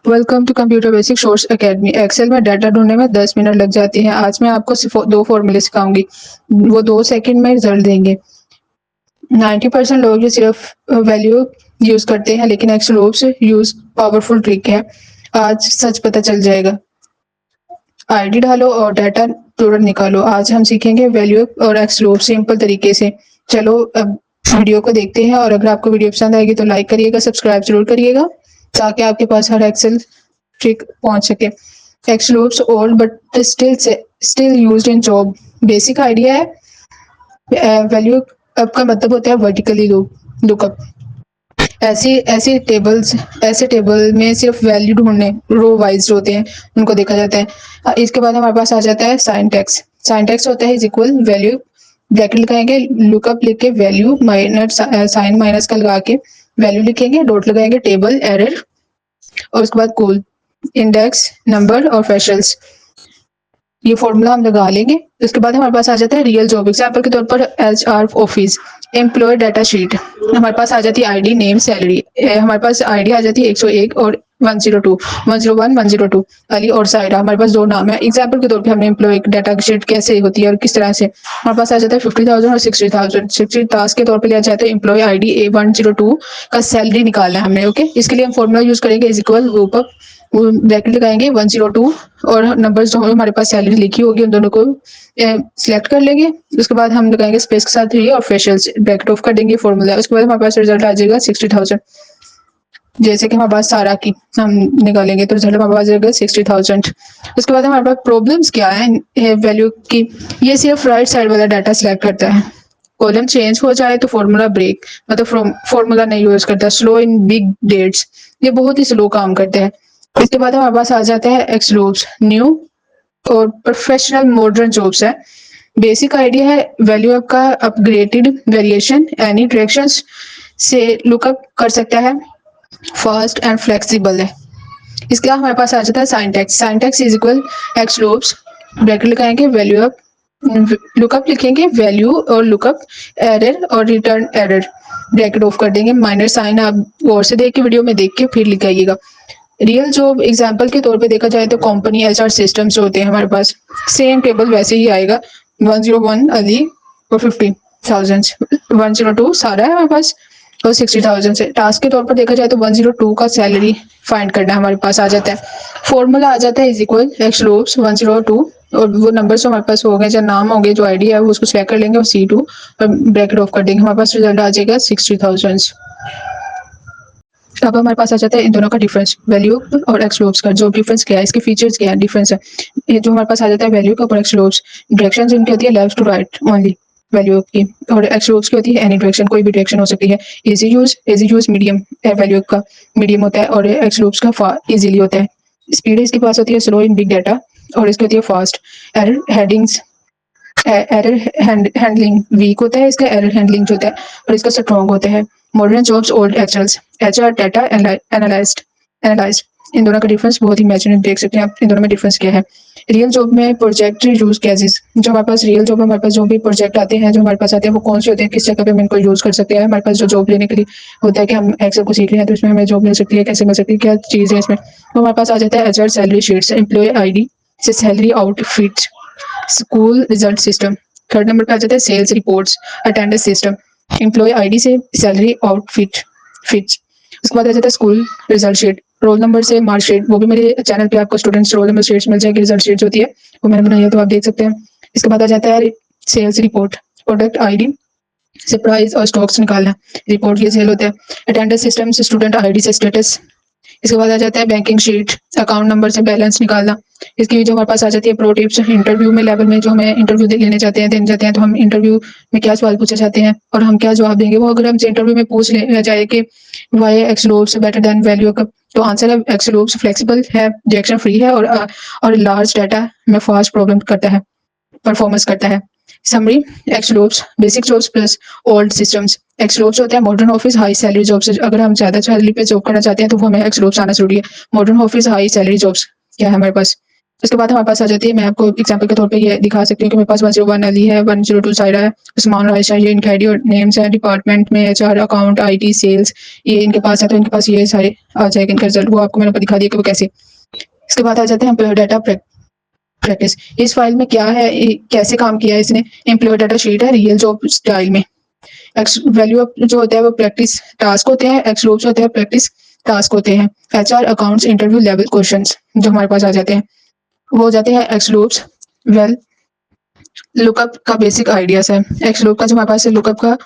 Welcome to computer basic source academy. Excel में data ढूंढने में 10 मिनट लग जाते हैं। आज मैं आपको सिर्फ दो फॉर्मूले सिखाऊंगी, वो 2 सेकंड में रिजल्ट देंगे। 90% लोग ये सिर्फ वैल्यू यूज करते हैं, लेकिन एक्सलोप से यूज पावरफुल ट्रिक है। आज सच पता चल जाएगा। आईडी डालो और डाटा तुरंत निकालो। आज हम सीखेंगे वैल्यू और एक्सलोप सिंपल तरीके से। चलो अब वीडियो को देखते हैं, और अगर आपको वीडियो पसंद आएगी तो लाइक करिएगा, सब्सक्राइब जरूर करिएगा, ताकि आपके पास हर एक्सेल ट्रिक पहुंच सके। XLOOKUP old but still used in job. Basic idea है, वैल्यू अप का मतलब होता है वर्टिकली लुकअप। ऐसे टेबल में सिर्फ वैल्यू ढूंढने रो वाइज होते हैं, उनको देखा जाता है। इसके बाद हमारे पास आ जाता है साइंटेक्स। साइंटेक्स होता है इज इक्वल वैल्यू, ब्रैकेट लगाएंगे, लुकअप लिख के वैल्यू माइनस साइन माइनस का लगा के वैल्यू लिखेंगे, डॉट लगाएंगे, टेबल एरर, और उसके बाद कोल इंडेक्स नंबर और फैशल्स। ये फॉर्मूला हम लगा लेंगे। उसके बाद हमारे पास आ जाता है रियल जॉब। एग्जाम्पल के तौर पर HR office, employ data sheet. हमारे पास आ जाती है आईडी, नेम, सैलरी। हमारे पास आईडी आ जाती है 101 और 102, 101, 102 अली और साइरा। हमारे पास दो नाम है। एग्जाम्पल के तौर पर हमने एम्प्लॉय डाटा शीट कैसे होती है और किस तरह से। हमारे पास आ जाता है 50,000 और 60,000। 60 टास्क के तौर पर लिया जाता है एम्प्लॉय आईडी A102 का सैलरी निकालना है हमने। ओके, इसके लिए हम फॉर्मूला यूज करेंगे इज इक्वल लूकअप, ब्रैकेट लगाएंगे 102 और नंबर्स जो हमारे पास सैलरी लिखी होगी उन दोनों को सिलेक्ट कर लेंगे। उसके बाद हम लगाएंगे स्पेस के साथ 3 और फैशल्स, ब्रैकेट ऑफ कर देंगे फॉर्मूला। उसके बाद हमारे पास रिजल्ट आ जाएगा 60,000। जैसे कि हमारे पास सारा की हम निकालेंगे तो रिजल्ट हमारे पास आ जाएगा 60,000। उसके बाद हमारे पास प्रॉब्लम्स क्या है वैल्यू की। ये सिर्फ राइट साइड वाला डाटा सिलेक्ट करता है। कॉलम चेंज हो जाए तो फॉर्मूला ब्रेक, मतलब फॉर्मूला नहीं यूज करता। स्लो इन बिग डेट्स, ये बहुत ही स्लो काम करता है। इसके बाद हमारे पास आ जाता है एक्सलोप्स, न्यू और प्रोफेशनल मॉडर्न जॉब्स है। बेसिक आइडिया है वैल्यू अप का अपग्रेडेड वेरिएशन, एनी डायरेक्शंस से लुकअप कर सकता है, फास्ट एंड फ्लेक्सिबल है। इसके बाद हमारे पास आ जाता है syntax. Syntax is equal XLOOKUP, bracket लगाएंगे, वैल्यू अप, लुकअप लिखेंगे, वैल्यू और लुकअप, एरर और रिटर्न एरर, ब्रैकेट ऑफ कर देंगे, माइनस साइन आप गौर से देख के वीडियो में देख के फिर लिखाइएगा। रियल जॉब एग्जांपल के तौर पे देखा जाए तो कंपनी HR सिस्टम्स होते हैं हमारे पास, सेम टेबल वैसे ही आएगा। 101 अली और 50,000, 102 सारा है हमारे पास और 60,000 से। टास्क के तौर पर देखा जाए तो 102 का सैलरी फाइंड करना हमारे पास आ जाता है। फॉर्मूला आ जाता है इज इक्वल एक्सलोप्स 102 और वो नंबर हमारे पास हो गए, जो नाम होंगे, जो आईडी है वो उसको सिलेक्ट कर लेंगे और C2 और ब्रैकेट ऑफ कर देंगे। हमारे पास रिजल्ट आ जाएगा 60,000। अब हमारे पास आ जाता है इन दोनों का डिफरेंस, वैल्यू और एक्सलोप्स का। जो डिफरेंस क्या है, इसके फीचर्स क्या है, डिफरेंस है। ये जो हमारे पास आ जाता है वैल्यू का और एक्सलोप्स, डायरेक्शन इनकी होती है left to right only value की, और एक्सलोप्स की होती है एनी डायरेक्शन, कोई भी डायरेक्शन हो सकती है। इजी यूज मीडियम वैल्यू का मीडियम होता है, और एक्सलोप्स का इजीली होता है। स्पीड इसके पास होती है स्लो इन बिग डाटा, और इसकी होती है fast. Error headings, error handling weak होता है इसका, एरर हैंडलिंग जो होता है, और इसका स्ट्रॉन्ग होता है। Modern jobs, old Excels, HR data analysed. इन दोनों का डिफरेंस बहुत ही इमेजिन देख सकते हैं आप, इन दोनों में डिफरेंस क्या है। रियल जॉब में प्रोजेक्ट यूज केसेस, जो हमारे पास रियल जॉब में हमारे पास जो भी प्रोजेक्ट आते हैं, जो हमारे पास आते हैं, वो कौन से होते हैं, किस जगह पे हम इनको यूज कर सकते हैं। हमारे पास जो जॉब लेने के लिए होता है कि हम एक्सेल को सीख रहे हैं तो इसमें हमें जॉब मिल सकती है, कैसे मिल सकती है, क्या चीज़ है इसमें। तो हमारे पास आ जाता है HR salary sheets, employ ID से salary outfit, school result system. Third number पे आ जाता है sales reports, attendance system, employ ID से सैलरी आउटफिट फिट। उसके बाद आ जाता है school result sheet, roll number से मार्कशीट। वो भी मेरे चैनल पे आपको स्टूडेंट्स रोल नंबर शीट्स मिल जाएगी, रिजल्ट शीट्स होती है, वो मैंने बनाई है तो आप देख सकते हैं। इसके बाद आ जाता है सेल्स रिपोर्ट, प्रोडक्ट आईडी से प्राइस और स्टॉक्स निकालना, रिपोर्ट ये सेल होता है। अटेंडेंस सिस्टम से स्टूडेंट आईडी से स्टेटस। इसके बाद आ जाता है बैंकिंग शीट, अकाउंट नंबर से बैलेंस निकालना। इसकी जो हमारे पास आ जाती है प्रो टिप्स, इंटरव्यू में लेवल में जो हमें इंटरव्यू लेने जाते हैं, देने जाते हैं, तो हम इंटरव्यू में क्या सवाल पूछे जाते हैं और हम क्या जवाब देंगे, वो अगर हमसे इंटरव्यू में पूछ ले जाए कि why XLOOKUP better than value का, तो आंसर है एक्सलोप्स फ्लेक्सिबल है, रिएक्शन फ्री है, और लार्ज डाटा में फास्ट प्रॉब्लम करता है, परफॉर्मेंस करता है। Summary, XLOOKUP basic jobs plus old systems. XLOOKUP होता है modern office high salary jobs. अगर हम ज्यादा सैलरी पे जॉब करना चाहते हैं तो वो हमें एक्सलोप्स आना जरूरी है। Modern office high salary jobs क्या है हमारे पास, उसके बाद हमारे पास आ जाती है, मैं आपको एग्जांपल के तौर पे ये दिखा सकती हूँ कि मेरे पास 101 एलई है, 102 साइडा है, उस्मान रायशा, ये इनके आईडी और नेम्स हैं, डिपार्टमेंट में एचआर, अकाउंट, आईटी, सेल्स, ये इनके पास है, तो इनके पास ये सारे आ जाएगा इनका रिजल्ट। वो आपको मैंने दिखा दिया कि वो कैसे। इसके बाद आ जाते हैं एम्प्लॉय डाटा प्रैक्टिस। इस फाइल में क्या है, कैसे काम किया है इसने। एम्प्लॉय डाटा शीट है रियल जॉब स्टाइल में। एक्स वैल्यू जो होता है वो प्रैक्टिस टास्क होते हैं, एक्स लूप्स होते हैं प्रैक्टिस टास्क होते हैं। HR, accounts, interview level questions जो हमारे पास आ जाते हैं वो हो जाते हैं एक्स लूप्स। वेल लुकअप का बेसिक आइडियाज है। एक्स लूप का जो हमारे पास लुकअप का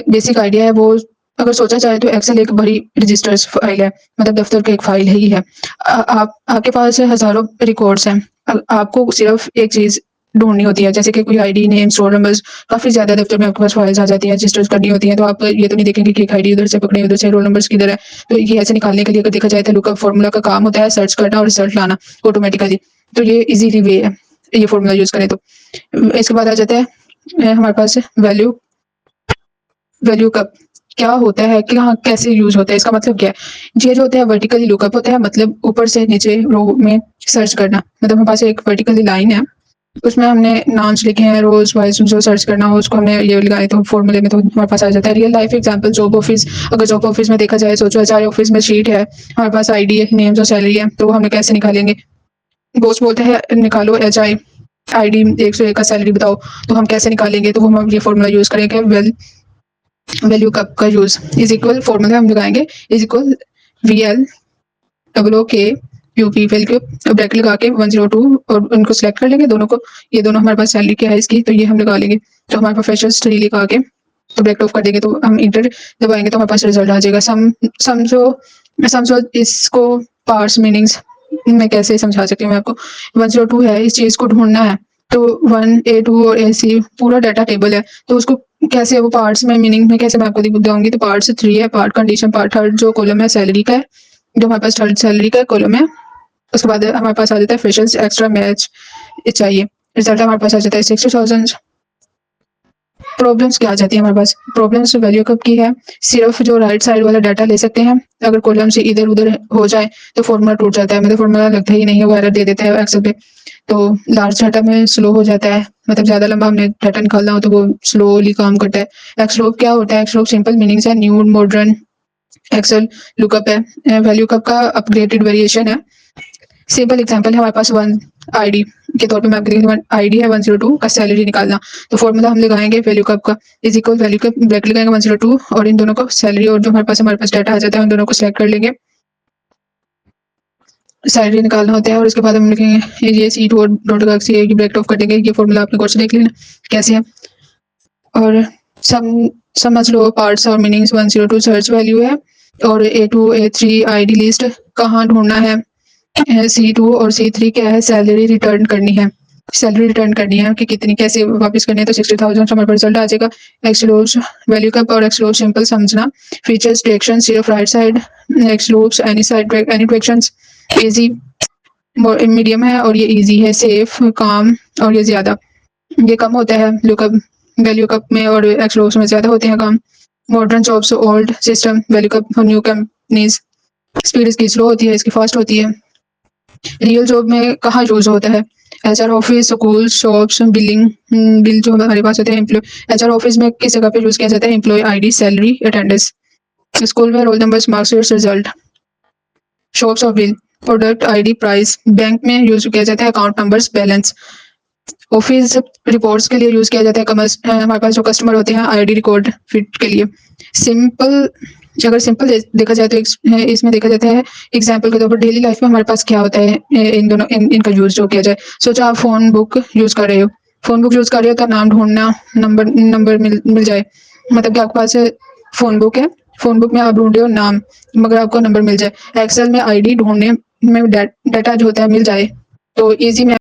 बेसिक आइडिया है, वो अगर सोचा जाए तो एक्सेल एक बड़ी रजिस्टर्स फाइल है, मतलब दफ्तर की एक फाइल ही है। आपके पास हजारों रिकॉर्ड्स हैं, आपको सिर्फ एक चीज ढूंढनी होती है, जैसे कि कोई आईडी, नेम, रोल नंबर्स, काफी ज्यादा दफ्तर में आपके पास फाइल्स आ जाती हैं, रजिस्टर्स करनी होती है। तो आप ये तो नहीं देखेंगे कि एक आईडी उधर से पकड़े, उधर से रोल नंबर्स किधर है। तो ये ऐसे निकालने के लिए अगर देखा जाए तो लुकअप फॉर्मूला का काम होता है सर्च करना और रिजल्ट लाना ऑटोमेटिकली। तो ये इजीली वे है ये फॉर्मूला यूज करें तो। इसके बाद आ जाता है हमारे पास वैल्यू कप क्या होता है, क्या कैसे यूज होता है, इसका मतलब क्या है। ये जो होता है वर्टिकली लुकअप होता है, मतलब ऊपर से नीचे रो में सर्च करना। मतलब हमारे पास एक वर्टिकली लाइन है, उसमें हमने नाम्स लिखे हैं, रोज वाइज जो सर्च करना हो उसको हमने ये लगाए तो फॉर्मूले में तो हमारे पास आ जाता है। Real life example job office, अगर जॉब ऑफिस में देखा जाए, सोचो एचआर ऑफिस में शीट है, हमारे पास आईडी है, नेम्स और सैलरी है, तो हमने कैसे निकालेंगे। बॉस बोलते हैं निकालो एचआई आईडी 101 का सैलरी बताओ, तो हम कैसे निकालेंगे। तो हम ये फॉर्मूला यूज करेंगे वैल्यू कप का यूज इज इक्वल फॉर्मूला हम लगाएंगे इज इक्वल VL डबल के यूपी वैल्यू ब्रैकेट लगा के 102 और उनको सिलेक्ट कर लेंगे दोनों को। ये दोनों हमारे पास सैलरी क्या है इसकी, तो ये हम लगा लेंगे। तो हमारे पास फ्रेशर्स 3 लिखा के तो ब्रैकेट ऑफ कर देंगे, तो हम इंटर दबाएंगे तो हमारे पास रिजल्ट आ जाएगा। समझो इसको पार्ट्स मीनिंग्स मैं कैसे समझा सकती हूँ मैं आपको। 102 है, इस चीज को ढूंढना है, तो 1A2 और AC पूरा डाटा टेबल है, तो उसको कैसे वो पार्ट्स में मीनिंग में कैसे मैं आपको बताऊंगी। तो पार्ट्स 3 है, पार्ट कंडीशन, पार्ट थर्ड जो कॉलम है सैलरी का है, जो हमारे पास थर्ड सैलरी का कॉलम है। उसके बाद हमारे पास आ जाता है फ्रेशर्स एक्स्ट्रा मैच चाहिए, रिजल्ट हमारे पास आ जाता है 60,000। प्रॉब्लम्स क्या आ जाती है हमारे पास, प्रॉब्लम्स वैल्यू कप की है, सिर्फ जो राइट साइड वाला डाटा ले सकते हैं, अगर कॉलम से इधर उधर हो जाए तो फॉर्मूला टूट जाता है, मतलब फॉर्मूला लगता ही नहीं है, वो एरर दे देता है एक्सेल पे। तो लार्ज डाटा में स्लो हो जाता है, मतलब ज्यादा लंबा हमने डाटा निकालना हो तो वो स्लोली काम करता है। एक्सलोप क्या होता है, एक्सलोप सिंपल मीनिंग्स है, न्यू मॉडर्न एक्सेल लुकअप है, वैल्यू कप का अपग्रेडेड वेरिएशन है। सिंपल एग्जांपल है हमारे पास वन आईडी के तौर पे मैं आपको आईडी है 102 का सैलरी निकालना, तो फॉर्मूला हम लगाएंगे वैल्यू कप का is equal value cup bracket लगाएंगे 102 और इन दोनों को सैलरी और जो हमारे पास डाटा आ जाता है उन दोनों को सिलेक्ट कर लेंगे, सैलरी निकालना होता है। और उसके बाद हम लिखेंगे ये सीट और डॉट का सी ब्रैकेट ऑफ कर देंगे। ये फॉर्मूला आपने क्वेश्चन देख लेना कैसे है। और समझ लो पार्ट्स और मीनिंग्स 102 सर्च वैल्यू है और A2 A3 आईडी लिस्ट कहाँ ढूंढना है, C2 और C3 क्या है, सैलरी रिटर्न करनी है, सैलरी रिटर्न करनी है कि कितनी कैसे वापस करनी है, तो 60,000 हमारे रिजल्ट आ जाएगा। एक्सलोप्स वैल्यू कप और एक्सलोप सिंपल समझना, फीचर्स डायरेक्शन सिर्फ right side, XLOOKUP any side any directions, easy medium है और ये इजी है, सेफ काम और ये ज्यादा, ये कम होता है लुकअप वैल्यू कप में और एक्सलोप्स में ज्यादा होते हैं काम। Modern jobs old system value cup new companies, speed इसकी स्लो होती है, इसकी फास्ट होती है। रियल जॉब में कहाँ यूज होता है, HR office, school, shops, billing bill जो हमारे पास होते हैं एम्प्लॉय। एचआर ऑफिस में किस जगह पे यूज किया जाता है, employ ID, salary, attendance. School में roll numbers, marks, result. Shops और bill, product ID, price. Bank में यूज किया जाता है account numbers, balance. Office reports के लिए यूज किया जाता है हमारे पास जो कस्टमर होते हैं आईडी रिकॉर्ड फिट के लिए। सिंपल अगर सिंपल देखा जाए तो इसमें देखा जाता है एग्जाम्पल के तौर पर डेली लाइफ में हमारे पास क्या होता है इन दोनों इनका यूज जो किया जाए। सोचो आप फोन बुक यूज कर रहे हो, फोन बुक यूज कर रहे हो तो नाम ढूंढना, नंबर मिल जाए, मतलब कि आपके पास फोन बुक है, फोन बुक में आप ढूंढ रहे हो नाम मगर आपको नंबर मिल जाए। एक्सेल में आईडी ढूंढने में डाटा जो होता है मिल जाए तो इजी में